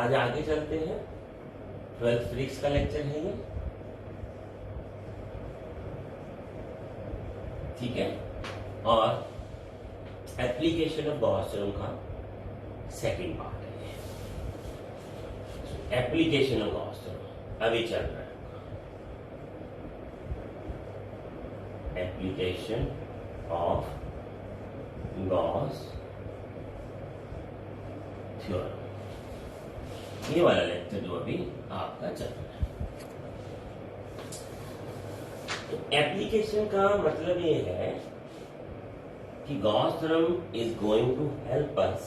आज आगे चलते हैं। 12th फिजिक्स का लेक्चर है ये, ठीक है। और एप्लीकेशन ऑफ गॉस थ्योरम का सेकंड पार्ट है। एप्लीकेशन ऑफ गॉस थ्योरम अभी चल रहा है। एप्लीकेशन ऑफ गॉस थ्योरम, ये वाला लेक्चर जो अभी आपका चल रहा है। एप्लीकेशन का मतलब ये है कि Gauss theorem is going to help us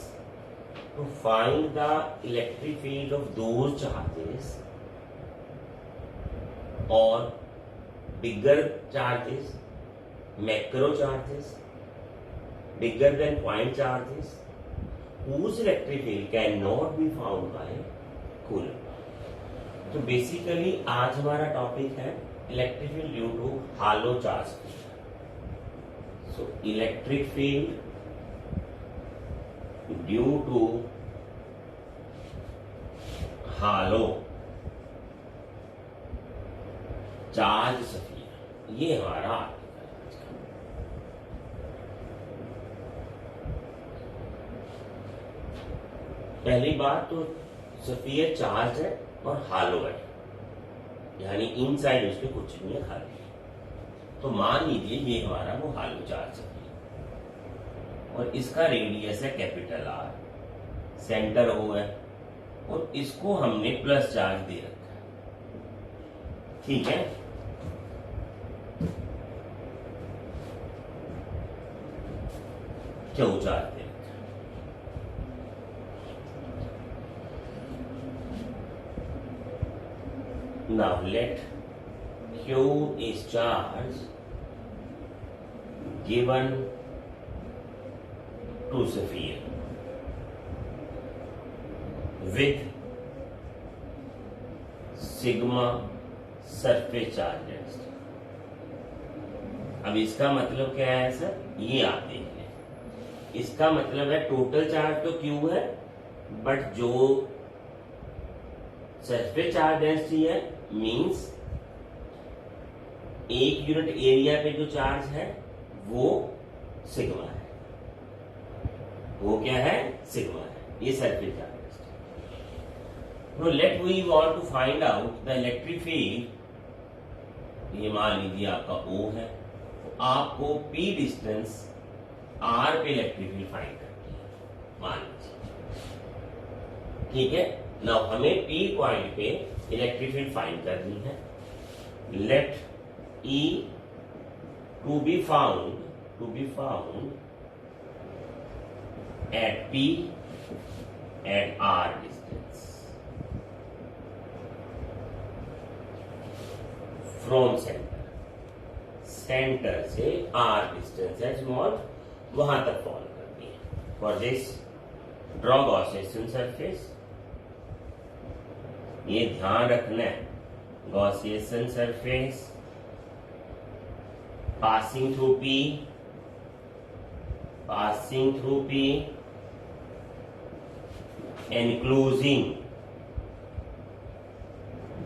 to find the electric field of those charges और bigger charges, macro charges, bigger than point charges whose electric field cannot be found by Coulomb। तो basically आज हमारा topic है electric field due to hollow charge field. So electric field due to hollow charge sphere, ये हमारा पहली बात तो sphere charge है और हालो है, यानी इनसाइड उसके कुछ नहीं है, खाली। तो मान लीजिए ये हमारा वो हालो चार्ज स्फीयर और इसका रेडियस है कैपिटल आर, सेंटर ओ है और इसको हमने प्लस चार्ज दे रखा है, ठीक है। क्यों चार्ज दे रखा है? Now let Q is charge given to sphere with sigma surface charge density। अब इसका मतलब क्या है सर, ये आप देख लें। इसका मतलब है टोटल चार्ज तो Q है, बट जो सरफेस चार्ज डेंसिटी है मींस एक यूनिट एरिया पे जो चार्ज है वो सिग्मा है। वो क्या है? सिग्मा है। ये surface charge density. No let we want to find out the electric field. ये मान लीजिए आपका O है, तो आपको P डिस्टेंस R पे इलेक्ट्रिक फील्ड फाइंड करनी है, मान लीजिए, ठीक है। नाउ हमें P पॉइंट पे इलेक्ट्रिक फील्ड फाइंड करनी है। Let E to be found at P at R distance from centre से R डिस्टेंस है स्मॉल, वहां तक फॉलो करनी है। For this draw Gaussian surface. ये ध्यान रखना है, Gaussian surface passing through P enclosing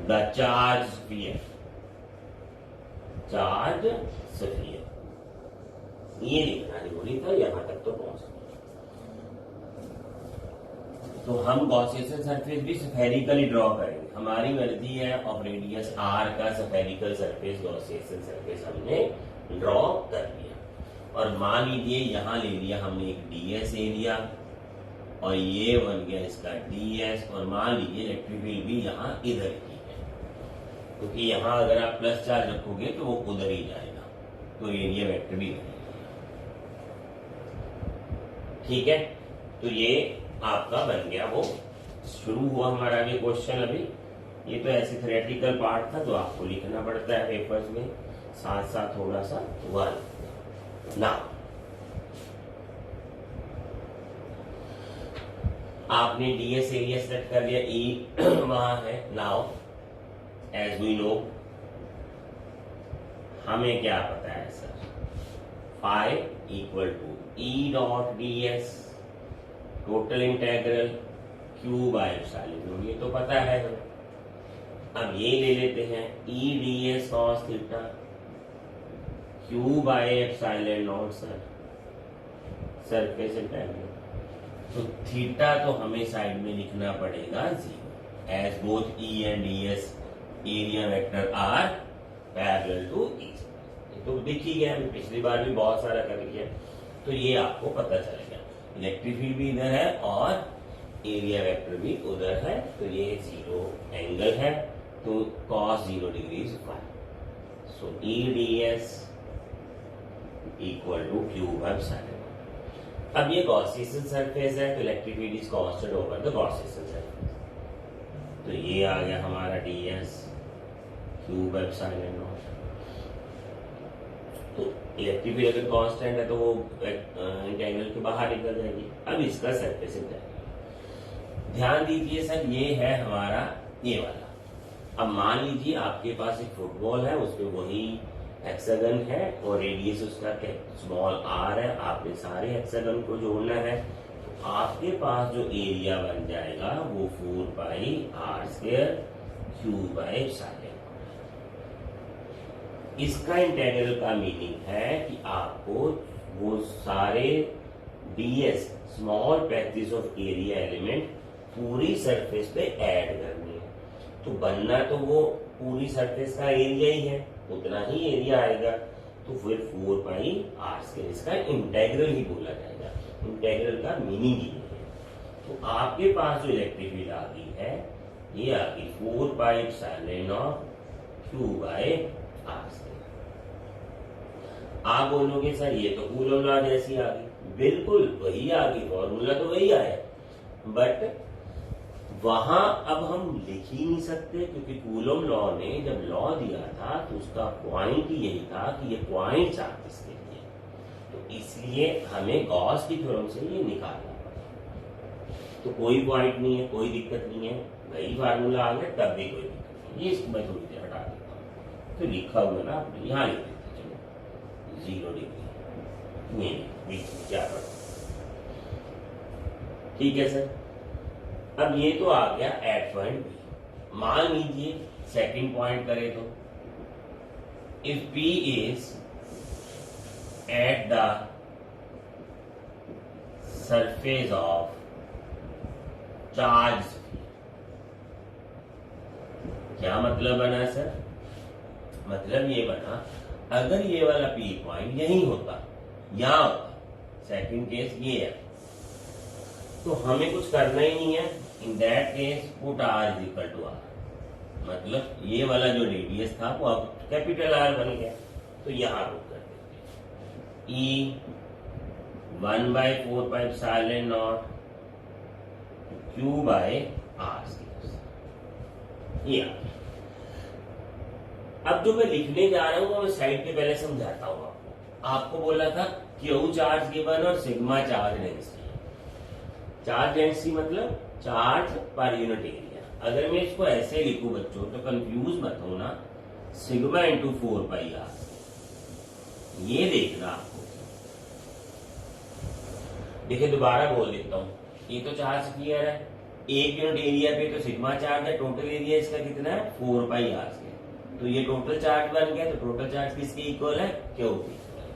the charge sphere। ये लिखना जरूरी था, यहां तक तो पहुंच। तो हम गॉसियन सरफेस भी स्फेरिकली ड्रॉ करेंगे। हमारी मर्जी है ऑफ रेडियस R का स्फेरिकल सरफेस गॉसियन सरफेस हमने ड्रॉ कर लिया। और मान लीजिए यहां ले लिया हमने एक ds एरिया और ये बन गया इसका ds, और मान लीजिए इलेक्ट्रिक फील्ड भी यहाँ इधर की है, क्योंकि यहाँ अगर आप प्लस चार्ज रखोगे तो वो उधर ही जाएगा, तो एरिया वेक्टर भी रहेगा, ठीक है। तो ये आपका बन गया, वो शुरू हुआ हमारा ये क्वेश्चन। अभी ये तो ऐसे थ्योरेटिकल पार्ट था जो आपको लिखना पड़ता है पेपर्स में, साथ साथ थोड़ा सा वन ना। आपने ds एरिया सेलेक्ट कर लिया, E वहां है। नाउ एज वी नो, हमें क्या पता है sir, phi equal to E dot ds total integral Q by epsilon, ये तो पता है हमें। अब ये ले लेते हैं E D S cos theta Q by epsilon naught sir, surface integral. तो थीटा तो हमें साइड में लिखना पड़ेगा 0 as both E and D S area vector are parallel to each. तो दिख ही गया, पिछली बार भी बहुत सारा कर लिया, तो ये आपको पता चलेगा। इलेक्ट्रिक फील्ड भी इधर है और एरिया वेक्टर भी उधर है, तो ये 0 एंगल है, तो cos 0 degree is 5। So E D S equal to Q by epsilon. अब ये गॉसियन सरफेस है, तो electric field is constant over the Gaussian surface. तो ये आ गया हमारा D S Q by epsilon naught. तो इलेक्ट्रिक फील्ड अगर कांस्टेंट है तो वो इंटीग्रल के बाहर निकल जाएगी। अब इसका सरफेस इंटीग्रल ध्यान दीजिए सर, ये है हमारा ये वाला। अब मान लीजिए आपके पास एक फुटबॉल है, उसपे वही हेक्सागन है और रेडियस उसका स्मॉल आर है, आपने सारे हेक्सागन को जोड़ना है। तो आपके पास जो एरिया बन जाएगा वो 4 pi R square Q by epsilon. इसका इंटीग्रल का मीनिंग है कि आपको वो सारे ds small patches of area element पूरी सरफेस पे ऐड करनी है। तो बनना तो वो पूरी सरफेस का एरिया ही है, उतना ही एरिया आएगा। तो फिर 4 पाई आर स्क्वायर इसका इंटीग्रल ही बोला जाएगा। इंटीग्रल का मीनिंग ही है। तो आपके पास जो इलेक्ट्रिक फील्ड आ गई है, ये आ गई 4 pi epsilon of Q by R square. आप बोलोगे सर ये तो कूलम लॉ जैसी आ गई, बिल्कुल वही आ गई, फॉर्मूला तो वही आया, बट वहां अब हम लिख ही नहीं सकते, क्योंकि कूलम लॉ ने जब लॉ दिया था तो उसका पॉइंट यही था कि ये पॉइंट चार्ज इसके लिए, तो इसलिए हमें गॉस की थ्योरम से ये निकालना पड़ा। तो कोई पॉइंट नहीं है, कोई दिक्कत नहीं है, वही फार्मूला आ गया, तब भी कोई दिक्कत नहीं। ये इसको मैं थोड़ी देर हटा देता हूँ, तो लिखा हुआ ना आपने यहाँ लिख देते, चलो 0 डिग्री ये बीच में क्या पड़ा, ठीक है सर। अब ये तो आ गया एट पॉइंट बी। मान लीजिए सेकंड पॉइंट करें तो if P is at the surface of charge, क्या मतलब बना सर? मतलब ये बना, अगर ये वाला P पॉइंट यही होता, यहां होता, सेकंड केस ये है, तो हमें कुछ करना ही नहीं है। In that case put R is equal to R, मतलब ये वाला जो रेडियस था वो अब कैपिटल R बन गया, तो यहां पुट कर देते E 1/4 pi epsilon naught Q by R ये। अब जो मैं लिखने जा रहा हूं मैं साइड पे पहले समझाता हूं आपको। आपको बोला था Q चार्ज गिवन और sigma charge density. Charge density मतलब चार्ज पर यूनिट एरिया। अगर मैं इसको ऐसे लिखूं बच्चों तो कंफ्यूज मत होना, सिग्मा इंटू 4 पाई आर, ये देखना आपको। देखिए दोबारा बोल देता हूं, ये तो चार्ज क्लियर है, 1 यूनिट एरिया पे तो सिग्मा चार्ज है, टोटल एरिया इसका कितना है 4 पाई आर स्क्वायर, तो ये टोटल चार्ज बन गया। तो टोटल चार्ज किसके इक्वल है? क्यू के इक्वल।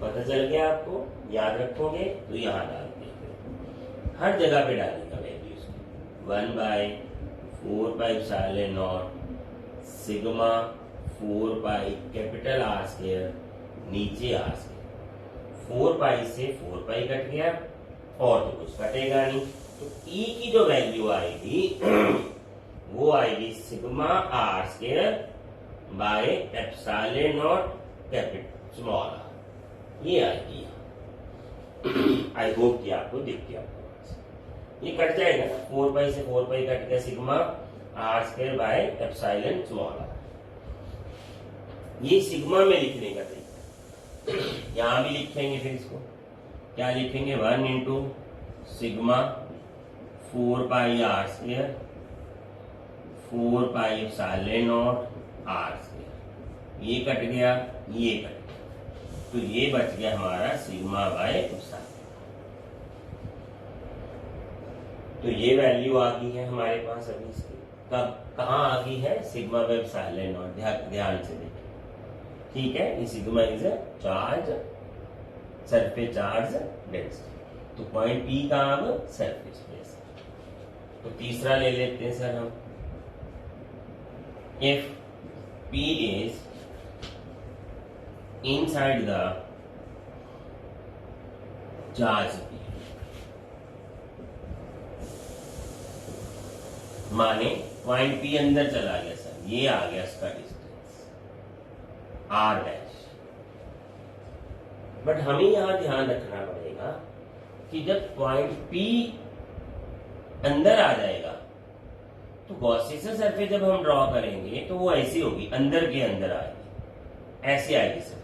पता चल गया आपको, याद रखोगे तो यहां डाल देंगे, हर जगह पे डालेगा वैल्यू इसकी। 1/4 pi epsilon not sigma 4 pi capital R square नीचे आर स्क्वायर। 4 पाई से 4 पाई कट गया और तो कुछ कटेगा नहीं, तो ई की जो वैल्यू आएगी वो आएगी sigma R square by epsilon naught capital small R, ये आएगी। आई होप कि आपको दिख गया, ये कट जाएगा, 4 पाई से 4 पाई कट गया, sigma R square by epsilon small R. ये सिग्मा में लिखने का तरीका। यहां भी लिखेंगे, फिर इसको क्या लिखेंगे? 1 into sigma 4 pi R square 4 pi epsilon naught R square, ये कट गया, ये कट गया, तो ये बच गया हमारा सिग्मा बाय एप्सिलॉन। तो ये वैल्यू आ गई है हमारे पास अभी इसकी। कब कहाँ आ गई है? Sigma bye epsilon not. ध्यान से देखें, ठीक है। ये sigma is charge, surface charge density. तो पॉइंट पी का अब सरफेस प्लेस। तो तीसरा ले लेते हैं सर हम। If P is inside the charge P, माने पॉइंट पी अंदर चला गया सर, ये आ गया इसका डिस्टेंस आर डैश। बट हमें यहां ध्यान रखना पड़ेगा कि जब पॉइंट पी अंदर आ जाएगा तो गॉसियन सरफेस जब हम ड्रॉ करेंगे तो वो ऐसी होगी, अंदर के अंदर आएगी, ऐसे आएगी सरफेस।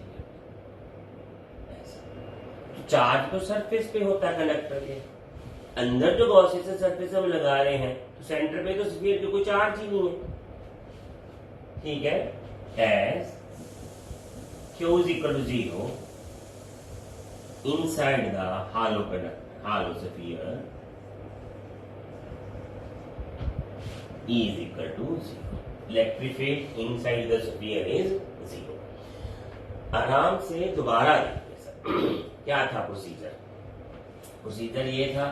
तो चार्ज तो सरफेस पे होता है कंडक्टर के अंदर, जो गॉसियन सरफेस हम लगा रहे हैं तो सेंटर पे तो स्फीयर पे कोई चार्ज ही नहीं है, ठीक है। As Q is equal to 0 inside the hollow conductor, hollow sphere E is equal to 0. Electric field inside the sphere is 0. आराम से दोबारा देखिए सर क्या था प्रोसीजर। प्रोसीजर ये था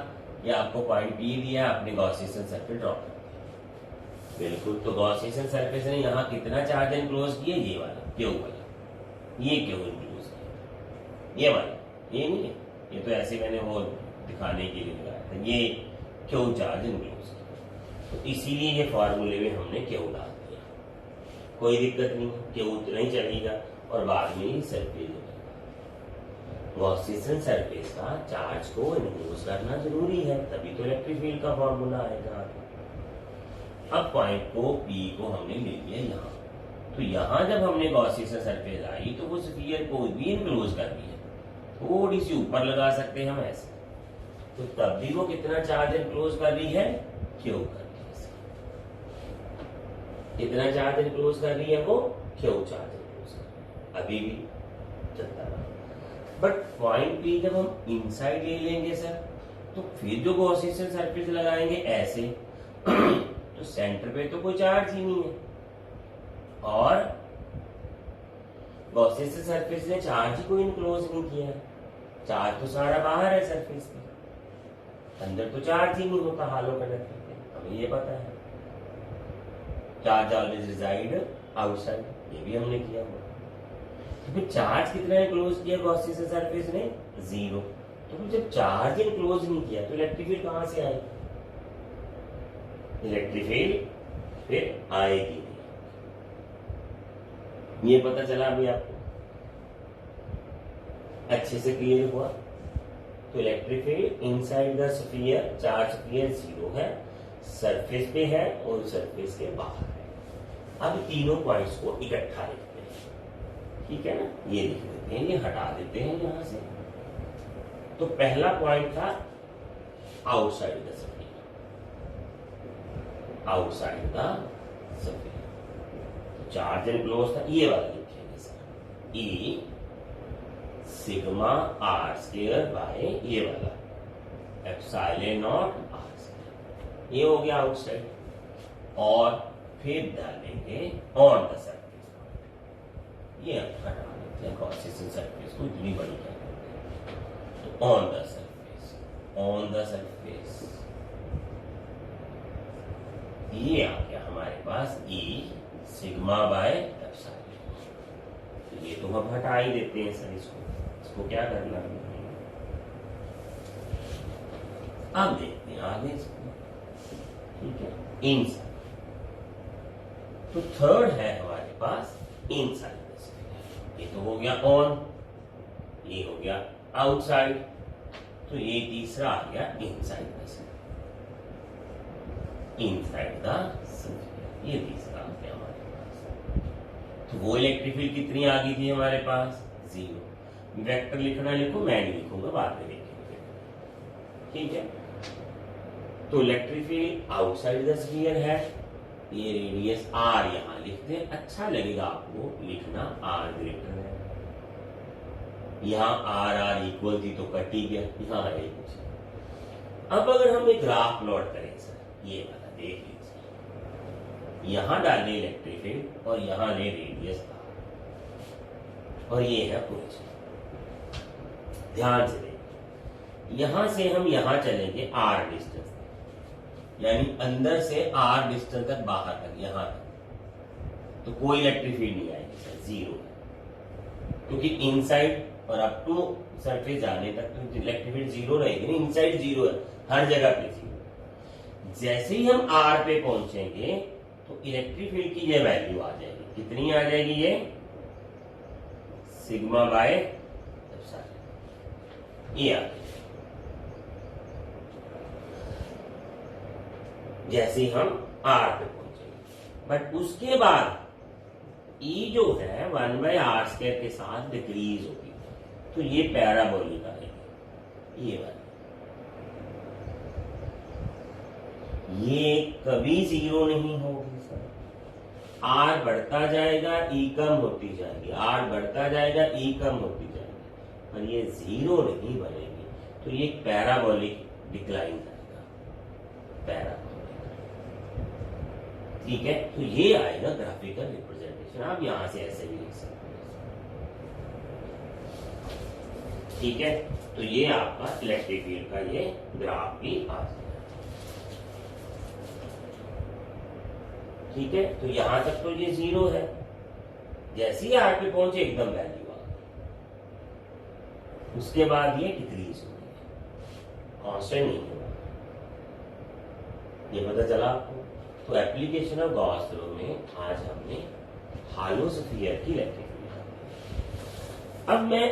कि आपको पॉइंट पी दिया, आपने गॉसियन सरफेस ड्रॉ कर दिया। बिल्कुल, तो गॉसियन सरफेस ने यहाँ कितना चार्ज एनक्लोज किया? ये वाला क्यू वाला, ये क्यों इंक्लूज किया? ये वाला, ये नहीं है, ये तो ऐसे मैंने वो दिखाने के लिए लगाया था, ये क्यों चार्ज इंक्लूज किया। तो इसीलिए ये फॉर्मूले में हमने क्यों डाल दिया। कोई दिक्कत नहीं, क्यों उतना ही चलेगा और बाद में ही सरफेस हो जाएगा। गॉसियन सरफेस का चार्ज को इंक्लूज करना जरूरी है, तभी तो इलेक्ट्रिक फील्ड का फॉर्मूला आएगा। अब पॉइंट को पी को हमने ले लिया यहाँ, तो यहां जब हमने गॉसियन सरफेस आई तो वो स्फीयर को भी इनक्लोज कर दी है, थोड़ी सी ऊपर लगा सकते हैं हम ऐसे, तो तब भी वो कितना चार्ज इनक्लोज कर रही है? क्यों कर रही है? कितना चार्ज इनक्लोज कर रही है वो? क्यों चार्ज इनक्लोज कर रही है, अभी भी चलता रहा। बट पॉइंट पी जब हम इनसाइड ले लेंगे सर, तो फिर जो गॉसियन सरफेस लगाएंगे ऐसे तो सेंटर पे तो कोई चार्ज ही नहीं है, और गॉसियन सरफेस ने चार्ज को इनक्लोज नहीं किया है। चार्ज तो सारा बाहर है सरफेस पे, अंदर तो चार्ज ही नहीं होता हालो कंडक्टर पे, हमें ये पता है। चार्ज ऑलवेज रिजाइड आउटसाइड, ये भी हमने किया हुआ। तो फिर चार्ज कितना इनक्लोज किया गॉसियन सरफेस ने? 0। तो फिर जब चार्ज इनक्लोज नहीं किया तो इलेक्ट्रिक फील्ड कहां से आएगी? इलेक्ट्रिक फील्ड फिर आएगी, ये पता चला अभी आपको? अच्छे से क्लियर हुआ? तो electric field inside the sphere, charge sphere 0 है, सरफेस पे है और सरफेस के बाहर है। अब तीनों पॉइंट्स को इकट्ठा लिखते हैं, ठीक है ना? ये लिख देते हैं, ये हटा देते हैं यहां से। तो पहला पॉइंट था outside the sphere, outside the sphere charge enclose था, ये वाला लिखेंगे sir, E sigma R square by ये वाला एप्सिलॉन नॉट आर स्क्वायर, ये हो गया आउटसाइड। और फिर डालेंगे ऑन द सरफेस, ये हटा देते हैं गॉसियन सरफेस को, इतनी बड़ी कर देते हैं। तो on the surface, on the surface, ये आ गया हमारे पास ई सिग्मा बाय एप्सिलॉन। ये तो हम हटा ही देते हैं सर, इसको क्या करना है? अब देखते हैं आगे इसको, ठीक है। इनसाइड, तो थर्ड है हमारे पास इनसाइड, ये तो हो गया ऑन, ये हो गया आउटसाइड, तो ये तीसरा आ गया इनसाइड इनसाइड द स्फीयर, ये तीसरा आ गया हमारे पास। तो वो इलेक्ट्रिक फील्ड कितनी आ गई थी हमारे पास? 0। वेक्टर लिखना लिखो, मैं नहीं लिखूंगा, बाद में लिखेंगे, ठीक है। तो electric field outside the sphere है, ये रेडियस r यहां लिखते हैं, अच्छा लगेगा आपको लिखना r ग्रेटर है। यहां r इक्वल थी तो कट ही गया, यहां है कुछ, अब अगर हम एक ग्राफ प्लॉट करें सर, ये वाला देख लीजिए, यहां डाले इलेक्ट्रिक फील्ड और यहां ले रेडियस आर और ये है ओरिजिन। ध्यान से देखिए, यहां से हम यहां चलेंगे आर डिस्टेंस, यानी अंदर से आर डिस्टेंस तक, बाहर तक, यहां तक, तो कोई इलेक्ट्रिक फील्ड नहीं आएगी सर, जीरो है, क्योंकि इनसाइड और अप टू सरफेस जाने तक तो इलेक्ट्रिक फील्ड जीरो रहेगी, नहीं इनसाइड जीरो है, हर जगह पे जीरो। जैसे ही हम आर पे पहुंचेंगे तो इलेक्ट्रिक फील्ड की ये वैल्यू आ जाएगी, कितनी आ जाएगी ये, सिग्मा बाय एप्सिलॉन, ये आ जाएगी जैसे ही हम आर पे पहुंचेंगे। बट उसके बाद ई जो है 1/r² के साथ डिक्रीज होगी, तो ये पैराबोलिक आएगी, ये वाली, ये कभी जीरो नहीं होगी सर, आर बढ़ता जाएगा ई कम होती जाएगी, आर बढ़ता जाएगा ई कम होती जाएगी, पर ये जीरो नहीं बनेगी, तो ये पैराबोलिक डिक्लाइन आएगा, पैराबोलिक। ठीक है, तो ये आएगा ग्राफिकल रिप्रेजेंटेशन, आप यहां से ऐसे भी लिख सकते हैं। ठीक है, तो ये आपका इलेक्ट्रिक फील्ड का ये ग्राफ भी आ जाएगा। ठीक है, तो यहां तक तो ये जीरो है, जैसे ही आर पे पहुंचे एकदम वैल्यू आ गई, उसके बाद ये डिक्रीज हो गई, कांस्टेंट नहीं होगा, ये पता चला आपको। तो एप्लीकेशन ऑफ गॉस थ्योरम में आज हमने हालो स्फीयर की इलेक्ट्रिक फील्ड। अब मैं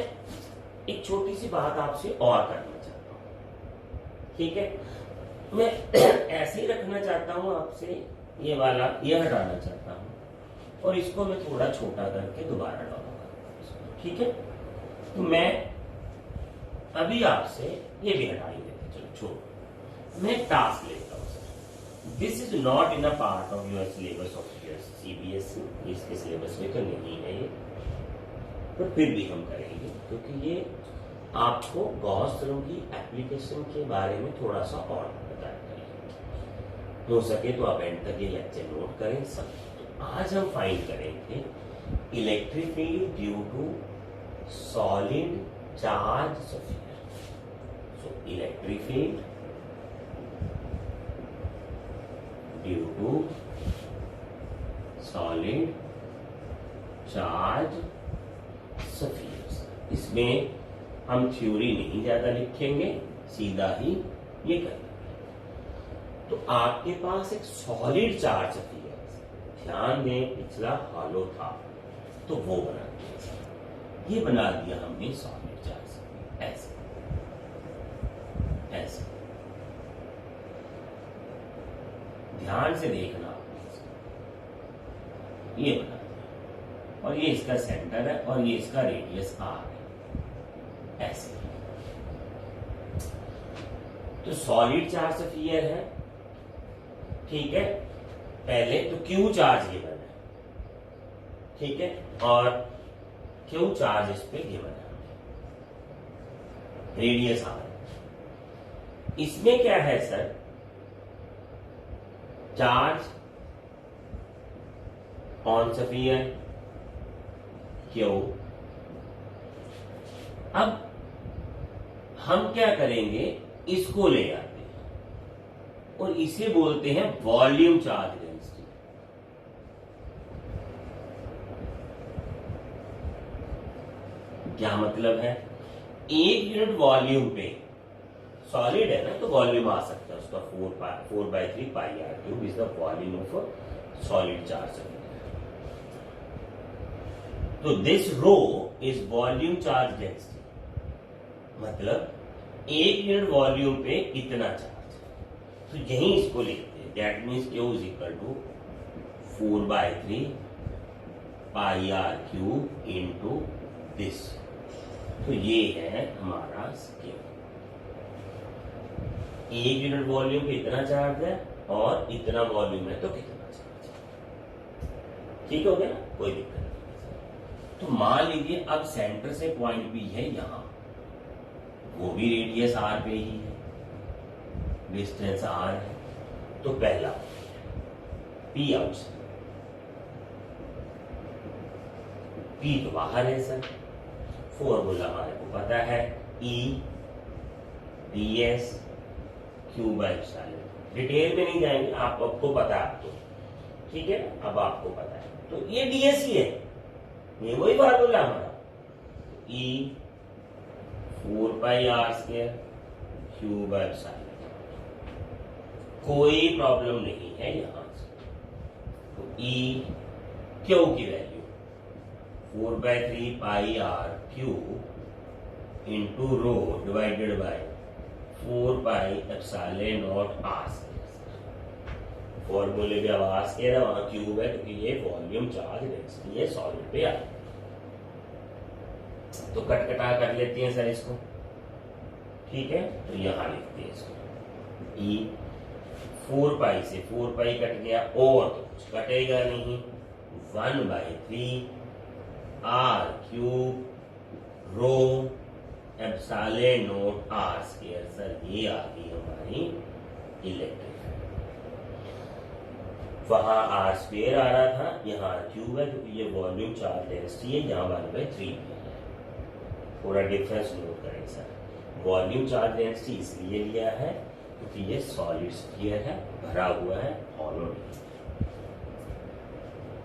एक छोटी सी बात आपसे और करना चाहता हूं, ठीक है, मैं ऐसे ही रखना चाहता हूं आपसे, ये वाला ये हटाना चाहता हूं और इसको मैं थोड़ा छोटा करके दोबारा डालूंगा, ठीक है। तो मैं अभी आपसे ये भी हटाएंगे, चलो छोड़ो, मैं टास्क लेता हूं। This is not in a part of your syllabus of your CBSE, इसके सिलेबस में तो नहीं है ये, पर फिर भी हम करेंगे क्योंकि ये आपको गॉस थ्योरम की एप्लीकेशन के बारे में थोड़ा सा और बताएगा। हो सके तो आप एंड तक ये लेक्चर नोट करें सब। तो आज हम फाइंड करेंगे electric field due to solid charge sphere. So electric field due to solid charge sphere. इसमें हम थ्योरी नहीं ज्यादा लिखेंगे, सीधा ही ये करेंगे। तो आपके पास एक सॉलिड चार्ज स्फीयर, ध्यान दें पिछला हॉलो था तो वो बना दिया, ये बना दिया हमने सॉलिड चार्ज स्फीयर, ऐसे ऐसे। ध्यान से देखना, ये बना दिया और ये इसका सेंटर है और ये इसका रेडियस आर है, ऐसे। तो सॉलिड चार्ज स्फीयर है, ठीक है। पहले तो क्यू चार्ज गिवन है, ठीक है, और क्यू चार्ज इस पे गिवन है, रेडियस आर। इसमें क्या है sir, charge on sphere Q. अब हम क्या करेंगे, इसको ले आते हैं और इसे बोलते हैं वॉल्यूम चार्ज डेंसिटी। क्या मतलब है, एक यूनिट वॉल्यूम पे, सॉलिड है ना तो वॉल्यूम आ सकता है उसका 4/3 pi R cube is the volume of solid charge. तो this rho is volume charge density, मतलब एक यूनिट वॉल्यूम पे इतना चार्ज। तो यही इसको लिखते हैं, that means Q is equal to 4/3 pi R cube into this. तो ये है हमारा क्यू, एक यूनिट वॉल्यूम पे इतना चार्ज है और इतना वॉल्यूम है तो कितना चार्ज है, ठीक हो गया, कोई दिक्कत नहीं। तो मान लीजिए अब सेंटर से पॉइंट बी है यहां, वो भी रेडियस आर पे ही है, डिस्टेंस r है, तो पहला p आउटसाइड, p तो बाहर है सर। फॉर्मूला हमारे को पता है E ds q by epsilon. Detail में नहीं जाएंगे, आपको पता है, आपको ठीक है, अब आपको पता है, तो ये ds ही है, ये वही फॉर्मूला हमारा। E 4 pi r square q by epsilon. कोई प्रॉब्लम नहीं है यहां से। तो E Q की value 4/3 pi r Q into rho divided by 4 pi epsilon naught r square. फॉर्मूले पे अब r स्क्वायर है, वहां क्यूब है, क्योंकि ये वॉल्यूम चार्ज डेंसिटी है सॉलिड पे आ। तो कटकटा कर लेते हैं सर इसको, ठीक है। तो यहां लिखते हैं इसको E 4 पाई से 4 पाई कट गया, और तो कुछ कटेगा नहीं, 1/3 r cube rho epsilon naught r square. Sir ये आ गई हमारी इलेक्ट्रिक। वहां r स्क्वायर आ रहा था, यहाँ क्यूब है, क्योंकि ये वॉल्यूम चार्ज डेंसिटी है, यहाँ 1/3 है। थोड़ा डिफरेंस नोट करें सर, वॉल्यूम चार्ज डेंसिटी इसलिए लिया है क्योंकि ये सॉलिड स्फीयर है, भरा हुआ है, हॉलो नहीं,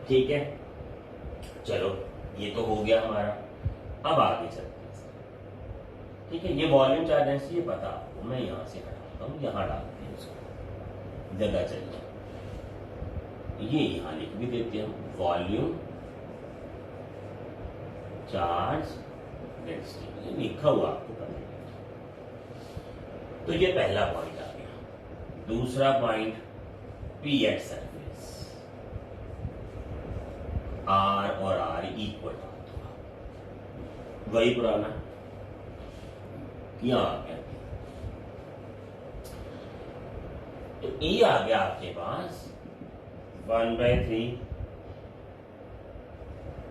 ठीक है। चलो ये तो हो गया हमारा, अब आगे चलते हैं सर, ठीक है। ये वॉल्यूम चार्ज डेंसिटी ये पता आपको, मैं यहां से हटाता हूं, यहां डालते हैं इसको, जगह चलिए ये यहां लिख भी देते हैं, वॉल्यूम चार्ज डेंसिटी लिखा हुआ आपको पता है। तो ये पहला पॉइंट आ गया। दूसरा point P at surface, R और R इक्वल, वही पुराना यहां आ गया। तो E आ गया आपके पास 1/3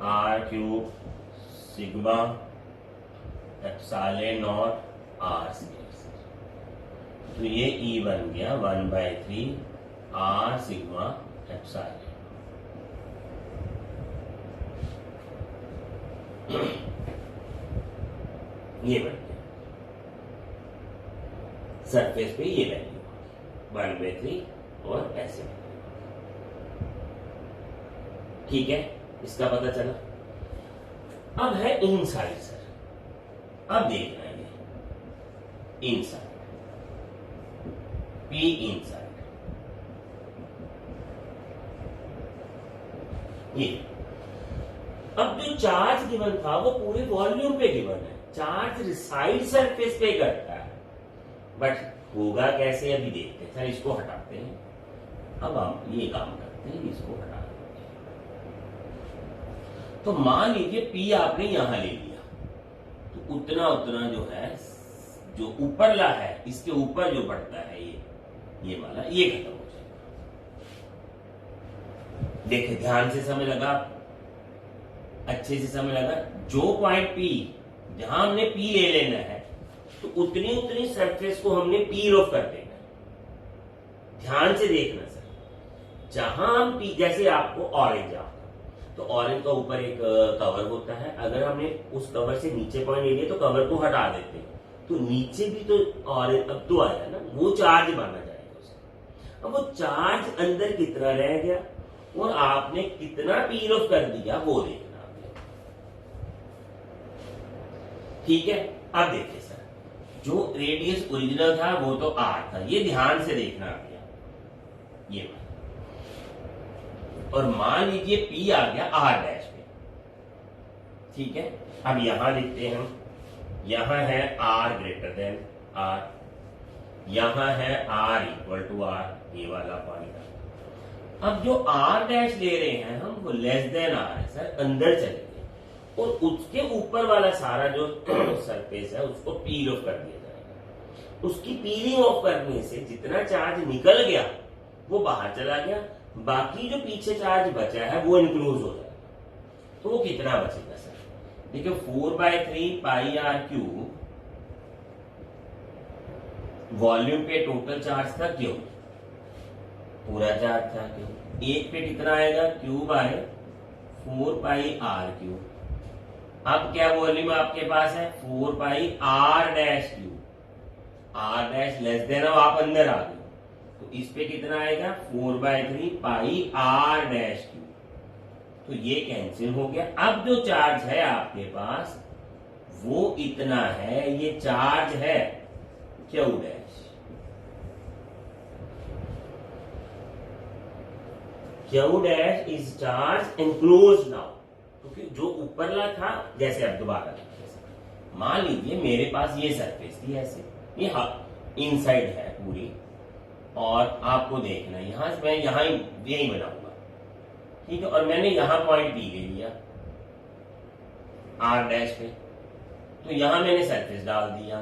R cube sigma epsilon naught r square. तो ये E बन गया 1/3 r सिग्मा एप्सिलॉन। ये बन गया सरफेस पे, ये वैल्यू 1/3 और ऐसे, ठीक है, इसका पता चला। अब है इनसाइड सर, अब देखना है इनसाइड, P इनसाइड, ये अब जो चार्ज गिवन था वो पूरे वॉल्यूम पे गिवन है, चार्ज रिसाइड सरफेस पे करता है, बट होगा कैसे अभी देखते हैं सर। इसको हटाते हैं, अब हम ये काम करते हैं, इसको हटा देते हैं। तो मान लीजिए P आपने यहां ले लिया, तो उतना उतना जो है, जो ऊपरला है, इसके ऊपर जो बढ़ता है ये वाला, ये खत्म हो जाएगा। देखिए ध्यान से समय लगा, अच्छे से समय लगा। जो पॉइंट P जहां हमने P ले लेना है, तो उतनी उतनी सरफेस को हमने पील ऑफ कर देना है। ध्यान से देखना सर, जहां हम P, जैसे आपको ऑरेंज आता, तो ऑरेंज का ऊपर एक कवर होता है, अगर हमने उस कवर से नीचे पॉइंट ले लिया तो कवर को हटा देते हैं, तो नीचे भी तो ऑरेंज अब तो आया ना, वो चार्ज माना जाएगा उसका। अब वो चार्ज अंदर कितना रह गया और आपने कितना पील ऑफ कर दिया वो देखना आपने, ठीक है। अब देखिए सर, जो रेडियस ओरिजिनल था वो तो R था, ये ध्यान से देखना गया ये, और मान लीजिए P आ गया R डैश पे, ठीक है। अब यहां लिखते हैं, यहां है R ग्रेटर देन R, यहां है R इक्वल टू R, ये वाला पॉइंट। अब जो R डैश ले रहे हैं हम, वो लेस देन R है सर, अंदर चले गए, और उसके ऊपर वाला सारा जो सरफेस है उसको पील ऑफ कर दिया जाएगा। उसकी पीलिंग ऑफ करने से जितना चार्ज निकल गया वो बाहर चला गया, बाकी जो पीछे चार्ज बचा है वो इनक्लूज हो जाएगा। तो वो कितना बचेगा सर, देखिए 4/3 पाई r क्यूब वॉल्यूम पे टोटल चार्ज था क्यू, पूरा चार्ज था क्यू। एक पे कितना आएगा, Q by 4 pi R Q. अब क्या वॉल्यूम आपके पास है, 4 pi R dash Q. R dash less than, अब आप अंदर आ गए तो इस पे कितना आएगा, 4/3 पाई आर डैश क्यू। तो ये कैंसिल हो गया। अब जो चार्ज है आपके पास वो इतना है, ये चार्ज है Q dash. Q dash is charge enclose now, क्योंकि जो ऊपरला था, जैसे अब दोबारा मान लीजिए मेरे पास ये सरफेस थी ऐसे, ये इनसाइड है पूरी, और आपको देखना है यहां से मैं यहां यही बनाऊंगा, ठीक है, और मैंने यहां पॉइंट दी गई लिया आर डैश पे, तो यहां मैंने सरफेस डाल दिया।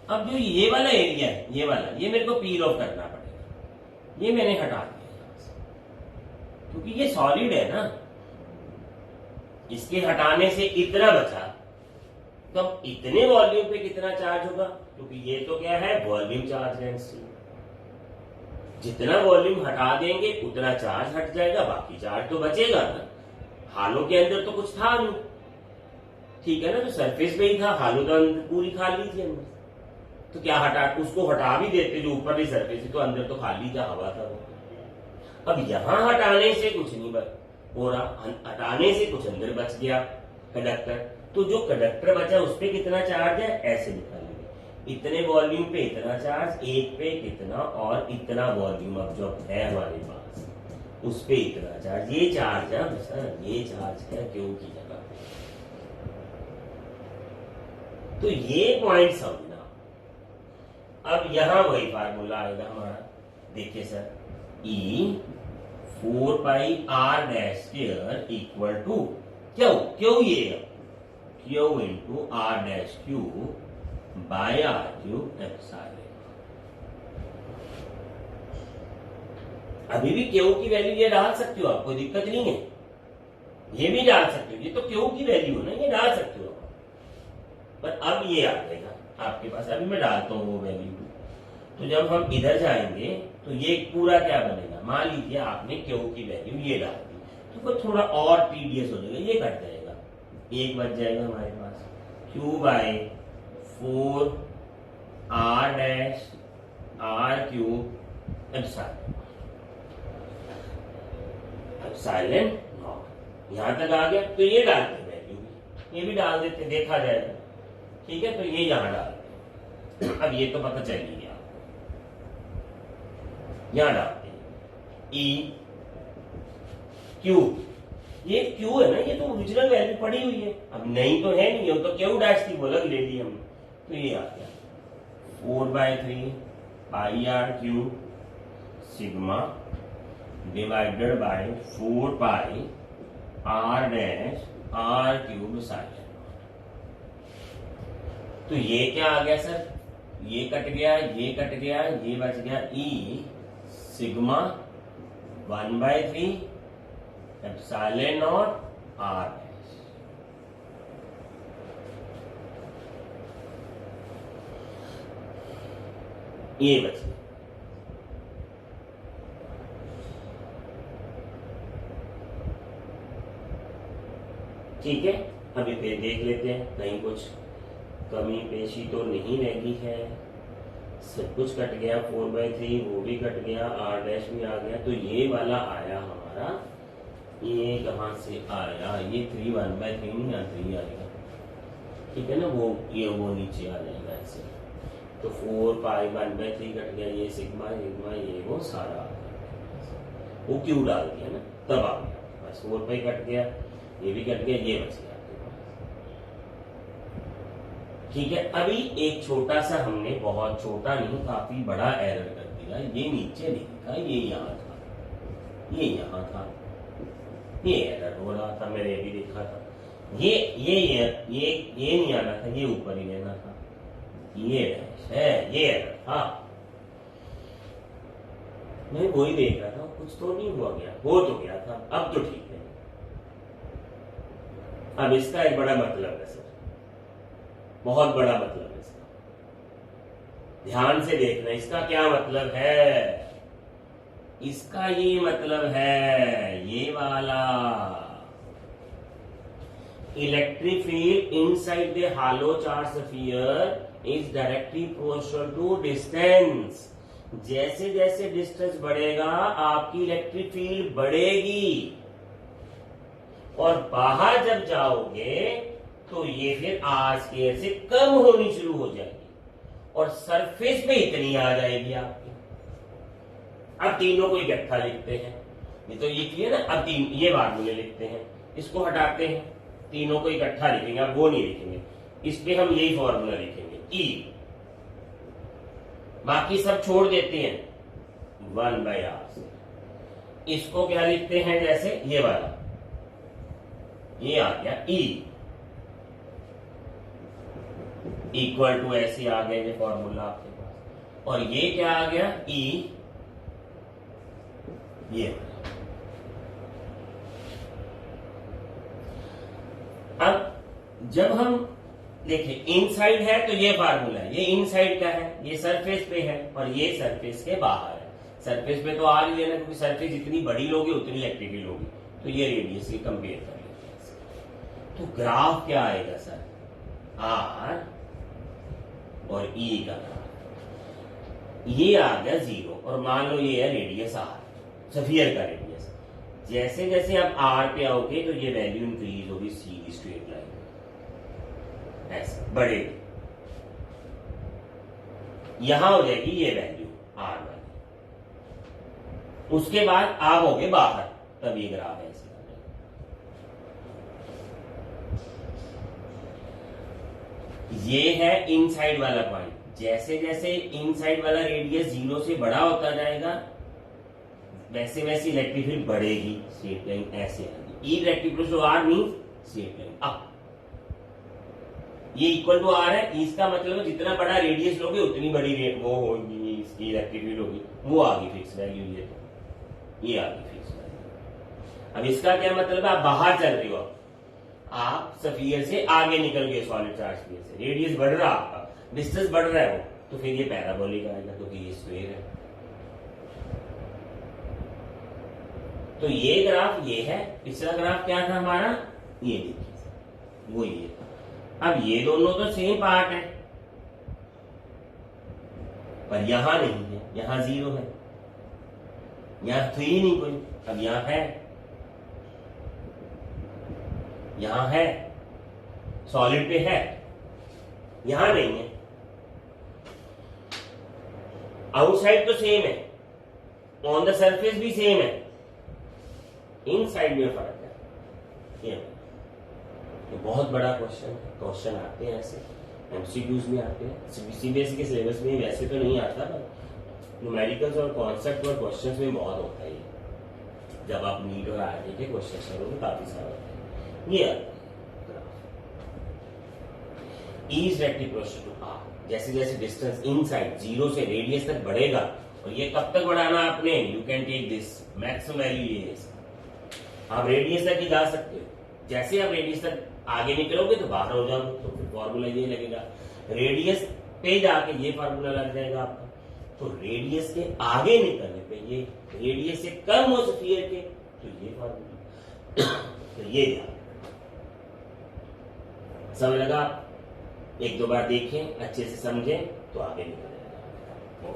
अब जो ये वाला एरिया है, ये वाला, ये मेरे को पील ऑफ करना पड़ेगा, ये मैंने हटा दिया यहां से, क्योंकि ये सॉलिड है ना, इसके हटाने से इतना बचा। तो अब इतने वॉल्यूम पे कितना चार्ज होगा, क्योंकि ये तो क्या है, वॉल्यूम चार्ज डेंसिटी। जितना वॉल्यूम हटा देंगे उतना चार्ज हट जाएगा, बाकी चार्ज तो बचेगा ना। हालों के अंदर तो कुछ था नहीं, ठीक है ना, तो सरफेस पे ही था, हालों तो अंदर पूरी खाली थी अंदर, तो क्या हटा, उसको हटा भी देते जो ऊपर की सरफेस थी, तो अंदर तो खाली था, हवा था वो। अब यहां हटाने से कुछ नहीं हो रहा, हटाने से कुछ अंदर बच गया कंडक्टर, तो जो कंडक्टर बचा उस पर कितना चार्ज है, ऐसे निकालेंगे, इतने वॉल्यूम पे इतना चार्ज, एक पे कितना, और इतना वॉल्यूम अब जो है हमारे पास उस पे इतना चार्ज, ये चार्ज है सर, ये चार्ज है क्यू की जगह पे। तो ये पॉइंट समझना। अब यहां वही फार्मूला आएगा हमारा, देखिए sir, E 4 pi R dash square equal to Q, Q ये Q into R dash Q by R cube epsilon. अभी भी क्यू की वैल्यू ये डाल सकते हो आप, कोई दिक्कत नहीं है, ये भी डाल सकते हो, ये तो क्यू की वैल्यू है ना, ये डाल सकते हो, पर अब ये आ जाएगा आपके पास। अभी मैं डालता हूं वो वैल्यू, तो जब हम इधर जाएंगे तो ये पूरा क्या बनेगा, मान लीजिए आपने क्यू की वैल्यू ये डाल दी, तो वो थोड़ा और टीडियस हो जाएगा, ये कट जाएगा, एक बच जाएगा हमारे पास, Q by 4 R dash R cube epsilon naught. यहां तक आ गया, तो ये डालते हैं वैल्यू भी, ये भी डाल देते, देखा जाएगा, ठीक है, तो ये यहां डालते हैं। अब ये तो पता चल ही गया, यहां डालते हैं ई क्यू, ये क्यू है ना, ये तो ओरिजिनल वैल्यू पड़ी हुई है, अब नहीं तो है नहीं, तो क्यू डैश थी, बोला ले ली हमने, तो ये आ गया 4/3 pi R cube sigma divided by 4 pi R dash R cube sine. तो ये क्या आ गया सर, ये कट गया, ये कट गया, ये बच गया E sigma 1/3 epsilon naught R dash. ये बच गया, ठीक है। अभी फिर देख लेते हैं कहीं कुछ कमी पेशी तो नहीं रही है, सब कुछ कट गया, 4/3 वो भी कट गया, आर डैश भी आ गया, तो ये वाला आया हमारा, ये कहां से आया, ये 3 1/3 नहीं, यहाँ 3 आएगा, ठीक है ना, वो ये वो नीचे आ जाएगा ऐसे, तो 4 पाई 1/3 कट गया, ये सिग्मा सिग्मा ये वो सारा आ गया, वो क्यू डाल दिया ना, तब आ गया बस, 4 पाई कट गया, ये भी कट गया, ये बच गया, ठीक है। अभी एक छोटा सा हमने, बहुत छोटा नहीं काफी बड़ा एरर कर दिया, ये नीचे नहीं था, ये यहाँ था, ये यहाँ था, ये एरर हो रहा था, मैंने भी देखा था, ये नहीं आना था, ये ऊपर ही रहना था, ये है, ये एरर था, मैं वही देख रहा था, कुछ तो नहीं हुआ गया, हो तो गया था, अब तो ठीक है। अब इसका एक बड़ा मतलब है सर, बहुत बड़ा मतलब है इसका, ध्यान से देखना, इसका क्या मतलब है, इसका ये मतलब है ये वाला, electric field inside the hollow charged sphere is directly proportional to distance। जैसे जैसे डिस्टेंस बढ़ेगा आपकी इलेक्ट्रिक फील्ड बढ़ेगी, और बाहर जब जाओगे तो ये फिर आर स्क्वायर से कम होनी शुरू हो जाएगी, और सरफेस पे इतनी आ जाएगी आपकी। अब तीनों को इकट्ठा लिखते हैं, ये तो ये क्लियर है। अब तीन ये फार्मूले लिखते हैं, इसको हटाते हैं, तीनों को इकट्ठा लिखेंगे, अब वो नहीं लिखेंगे, इस पे हम यही फॉर्मूला लिखेंगे ई, बाकी सब छोड़ देते हैं 1/r से। इसको क्या लिखते हैं, जैसे ये वाला, ये आ गया ई इक्वल टू, ऐसे आ गया ये फॉर्मूला आपके पास, और ये क्या आ गया ई, ये। अब जब हम देखें इनसाइड है तो ये फार्मूला है, ये इनसाइड का है, ये सरफेस पे है, और ये सरफेस के बाहर है। सरफेस पे तो आर ही लेना, क्योंकि सरफेस जितनी बड़ी लोगी उतनी इलेक्ट्रिक फील्ड होगी, तो ये रेडियस से कंपेयर कर लेते हैं। तो ग्राफ क्या आएगा सर, आर और ई का ग्राफ, ये आ गया 0, और मान लो ये है रेडियस आर, स्फीयर का रेडियस। जैसे जैसे आप आर पे आओगे तो ये वैल्यू इंक्रीज होगी, सीधी स्ट्रेट लाइन ऐसे बढ़ेगी, यहां हो जाएगी ये वैल्यू आर वाली, उसके बाद आप होगे बाहर, तब ये ग्राफ ऐसे ये है इनसाइड वाला पॉइंट। जैसे जैसे इनसाइड वाला रेडियस 0 से बड़ा होता जाएगा वैसे वैसे इलेक्ट्रिक फील्ड बढ़ेगी, स्ट्रेट लाइन ऐसे आएगी, E electric to R means straight line up, ये इक्वल टू आर है, इसका मतलब है जितना बड़ा रेडियस लोगे उतनी बड़ी रेट वो होगी, इसकी इलेक्ट्रिक फील्ड होगी, वो आ गई फिक्स वैल्यू, ये आ गई फिक्स वैल्यू। अब इसका क्या मतलब है, आप बाहर चल रहे हो, आप स्फीयर से आगे निकल गए सॉलिड चार्ज स्फीयर से, रेडियस बढ़ रहा आपका, डिस्टेंस बढ़ रहा है वो, तो फिर ये पैराबोलिक आएगा, क्योंकि ये स्क्वायर है। तो ये ग्राफ ये है, पिछला ग्राफ क्या था हमारा, ये देखिए वो ये था। अब ये दोनों तो सेम पार्ट है, पर यहां नहीं है, यहां 0 है, यहां 3 नहीं कोई, अब यहां है, यहां है, सॉलिड पे है, यहां नहीं है। आउटसाइड तो सेम है, ऑन द सरफेस भी सेम है, इनसाइड में फर्क है। ये बहुत बड़ा क्वेश्चन आते हैं ऐसे, एमसीक्यूज में आते हैं, सीबीएसई के सिलेबस में वैसे तो नहीं आता, न्यूमेरिकल्स और कॉन्सेप्ट और क्वेश्चंस में बहुत होता है ये, जब आप नीट और आरटी के क्वेश्चन करोगे काफी सारा होता है। ये इज रेक्टिप्रोशन टू आर, जैसे जैसे डिस्टेंस इनसाइड 0 से रेडियस तक बढ़ेगा, और ये कब तक बढ़ाना आपने, you can take this maximum value, ये आप रेडियस तक ही जा सकते हो। जैसे आप रेडियस तक आगे निकलोगे तो बाहर हो जाओगे, तो फिर फॉर्मूला ये लगेगा, रेडियस पे जाके ये फॉर्मूला लग जाएगा आपका, तो रेडियस के आगे निकलने पे ये रेडियस से कम हो स्फीयर के, तो ये फॉर्मूला तो ये समझ लगा, एक दो बार देखें अच्छे से समझें तो आगे निकल जाएगा।